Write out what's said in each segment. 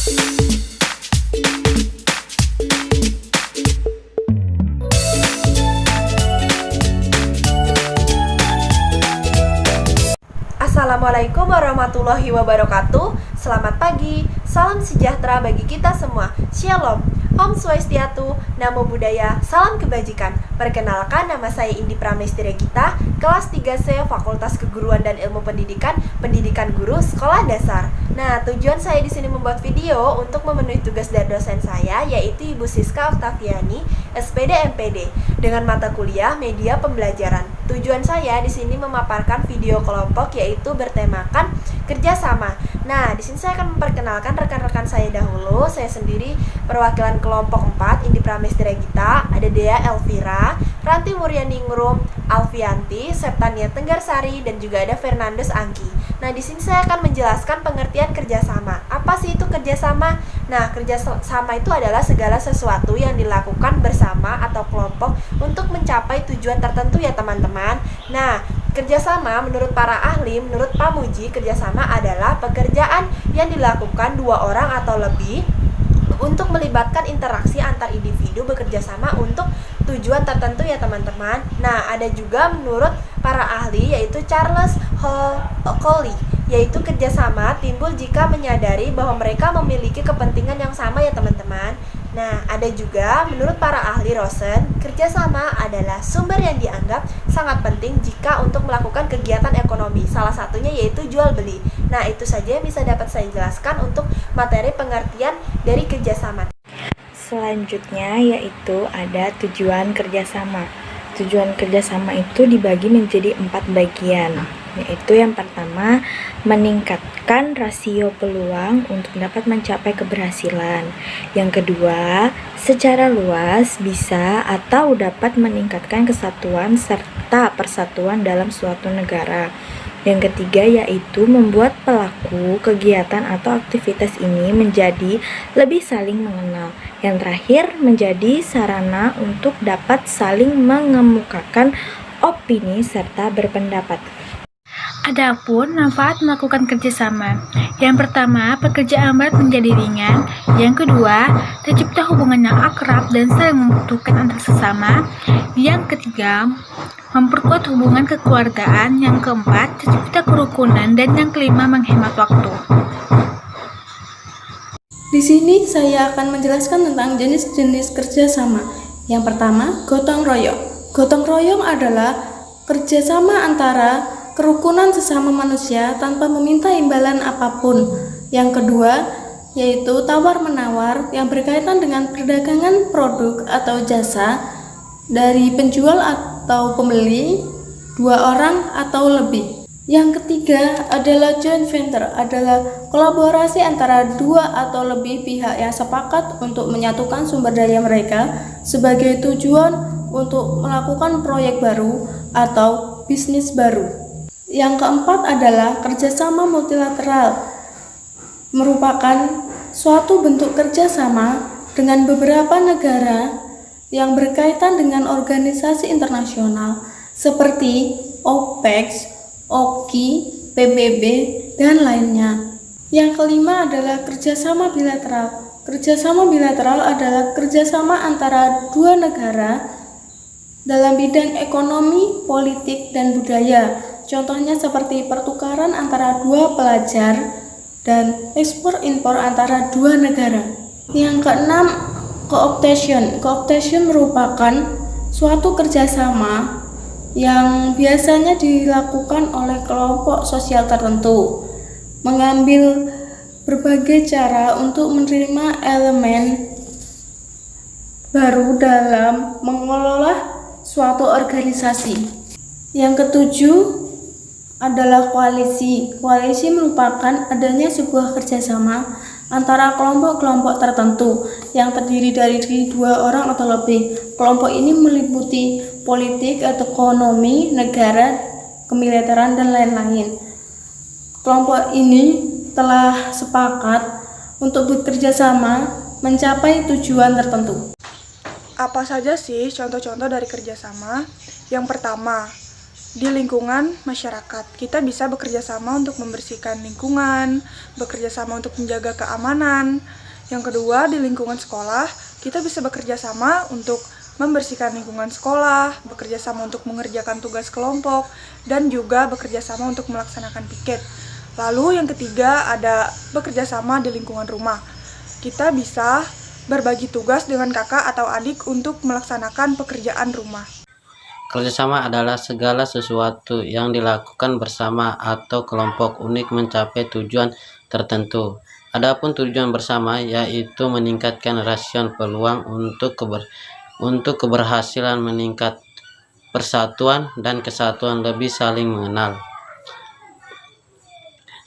Assalamualaikum warahmatullahi wabarakatuh. Selamat pagi, salam sejahtera bagi kita semua. Shalom, Om Swastiastu, Namo Buddhaya, salam kebajikan. Perkenalkan, nama saya Indi Pramesti Regita, kelas 3C Fakultas Keguruan dan Ilmu Pendidikan, Pendidikan Guru Sekolah Dasar. Nah, tujuan saya di sini membuat video untuk memenuhi tugas dari dosen saya, yaitu Ibu Siska Oktaviani, SPD MPD, dengan mata kuliah Media Pembelajaran. Tujuan saya di sini memaparkan video kelompok, yaitu bertemakan kerjasama. Nah, di sini saya akan memperkenalkan rekan-rekan saya dahulu. Saya sendiri perwakilan kelompok 4, Indi Pramesti Regita, ada Dea Elvira, Ranti Muryaningrum, Alfianti, Septania Tenggarsari, dan juga ada Fernandes Angki. Nah, di sini saya akan menjelaskan pengertian kerjasama. Apa sih itu kerjasama? Nah, kerjasama itu adalah segala sesuatu yang dilakukan bersama atau kelompok untuk mencapai tujuan tertentu ya teman-teman. Nah, kerjasama menurut para ahli, menurut Pamuji, kerjasama adalah pekerjaan yang dilakukan dua orang atau lebih untuk melibatkan interaksi antar individu bekerja sama untuk tujuan tertentu ya teman-teman. Nah, ada juga menurut para ahli yaitu Charles Coley, yaitu kerjasama timbul jika menyadari bahwa mereka memiliki kepentingan yang sama ya teman-teman. Nah, ada juga menurut para ahli Rosen, kerjasama adalah sumber yang dianggap sangat penting jika untuk melakukan kegiatan ekonomi. Salah satunya yaitu jual beli. Nah, itu saja yang bisa dapat saya jelaskan untuk materi pengertian dari kerjasama. Selanjutnya yaitu ada tujuan kerjasama. Tujuan kerjasama itu dibagi menjadi 4 bagian, yaitu yang pertama, meningkatkan rasio peluang untuk dapat mencapai keberhasilan. Yang kedua, secara luas bisa atau dapat meningkatkan kesatuan serta persatuan dalam suatu negara. Yang ketiga yaitu membuat pelaku kegiatan atau aktivitas ini menjadi lebih saling mengenal. Yang terakhir menjadi sarana untuk dapat saling mengemukakan opini serta berpendapat. Adapun manfaat melakukan kerjasama. Yang pertama, pekerjaan berat menjadi ringan. Yang kedua, tercipta hubungan yang akrab dan saling membutuhkan antar sesama. Yang ketiga, memperkuat hubungan kekeluargaan. Yang keempat, tercipta kerukunan. Dan yang kelima, menghemat waktu. Di sini saya akan menjelaskan tentang jenis-jenis kerjasama. Yang pertama, gotong royong. Gotong royong adalah kerjasama antara kerukunan sesama manusia tanpa meminta imbalan apapun. Yang kedua, yaitu tawar-menawar yang berkaitan dengan perdagangan produk atau jasa dari penjual atau pembeli, 2 orang atau lebih. Yang ketiga adalah joint venture, adalah kolaborasi antara 2 atau lebih pihak yang sepakat untuk menyatukan sumber daya mereka sebagai tujuan untuk melakukan proyek baru atau bisnis baru. Yang keempat adalah kerjasama multilateral, merupakan suatu bentuk kerjasama dengan beberapa negara yang berkaitan dengan organisasi internasional seperti OPEC, OKI, PBB, dan lainnya. Yang kelima adalah kerjasama bilateral. Kerjasama bilateral adalah kerjasama antara 2 negara dalam bidang ekonomi, politik, dan budaya. Contohnya seperti pertukaran antara 2 pelajar dan ekspor-impor antara 2 negara. Yang keenam, co-optation. Co-optation merupakan suatu kerjasama yang biasanya dilakukan oleh kelompok sosial tertentu, mengambil berbagai cara untuk menerima elemen baru dalam mengelola suatu organisasi. Yang ketujuh adalah koalisi. Koalisi merupakan adanya sebuah kerjasama antara kelompok-kelompok tertentu yang terdiri dari 2 orang atau lebih. Kelompok ini meliputi politik, ekonomi, negara, kemiliteran, dan lain-lain. Kelompok ini telah sepakat untuk bekerja sama mencapai tujuan tertentu. Apa saja sih contoh-contoh dari kerjasama? Yang pertama, di lingkungan masyarakat. Kita bisa bekerja sama untuk membersihkan lingkungan, bekerja sama untuk menjaga keamanan. Yang kedua, di lingkungan sekolah, kita bisa bekerja sama untuk membersihkan lingkungan sekolah, bekerja sama untuk mengerjakan tugas kelompok, dan juga bekerja sama untuk melaksanakan piket. Lalu yang ketiga ada bekerja sama di lingkungan rumah. Kita bisa berbagi tugas dengan kakak atau adik untuk melaksanakan pekerjaan rumah. Kerjasama adalah segala sesuatu yang dilakukan bersama atau kelompok unik mencapai tujuan tertentu. Adapun tujuan bersama yaitu meningkatkan rasio peluang untuk keberhasilan meningkat persatuan dan kesatuan lebih saling mengenal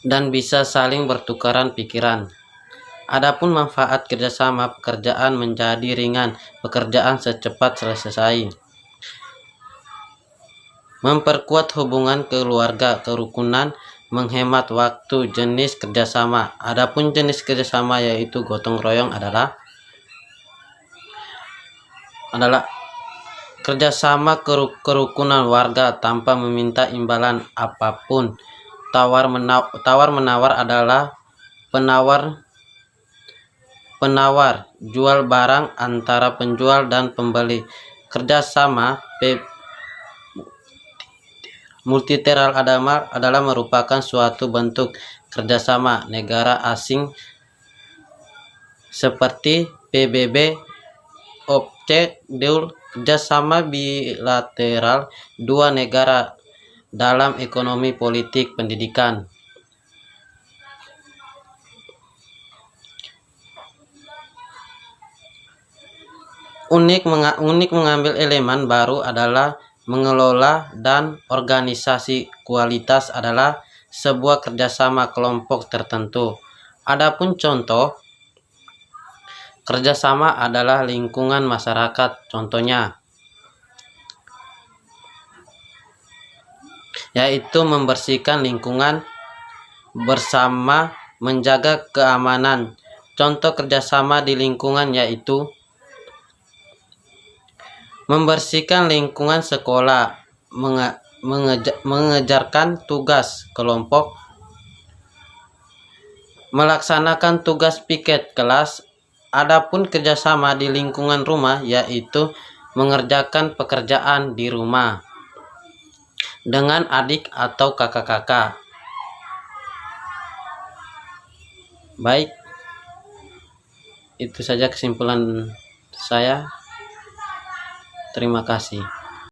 dan bisa saling bertukaran pikiran. Adapun manfaat kerjasama, pekerjaan menjadi ringan, pekerjaan secepat selesai. Memperkuat hubungan keluarga, kerukunan, menghemat waktu. Jenis kerjasama. Adapun jenis kerjasama yaitu gotong royong adalah kerjasama kerukunan warga tanpa meminta imbalan apapun. Tawar menawar adalah penawar jual barang antara penjual dan pembeli. Kerjasama multilateral adalah merupakan suatu bentuk kerjasama negara asing seperti PBB, objek deal. Kerjasama bilateral dua negara dalam ekonomi, politik, pendidikan. Unik mengambil elemen baru adalah mengelola dan organisasi. Kualitas adalah sebuah kerjasama kelompok tertentu. Adapun contoh kerjasama adalah lingkungan masyarakat. Contohnya yaitu membersihkan lingkungan bersama, menjaga keamanan. Contoh kerjasama di lingkungan yaitu membersihkan lingkungan sekolah, mengejarkan tugas kelompok, melaksanakan tugas piket kelas. Adapun kerjasama di lingkungan rumah yaitu mengerjakan pekerjaan di rumah dengan adik atau kakak-kakak. Baik, itu saja kesimpulan saya. Terima kasih.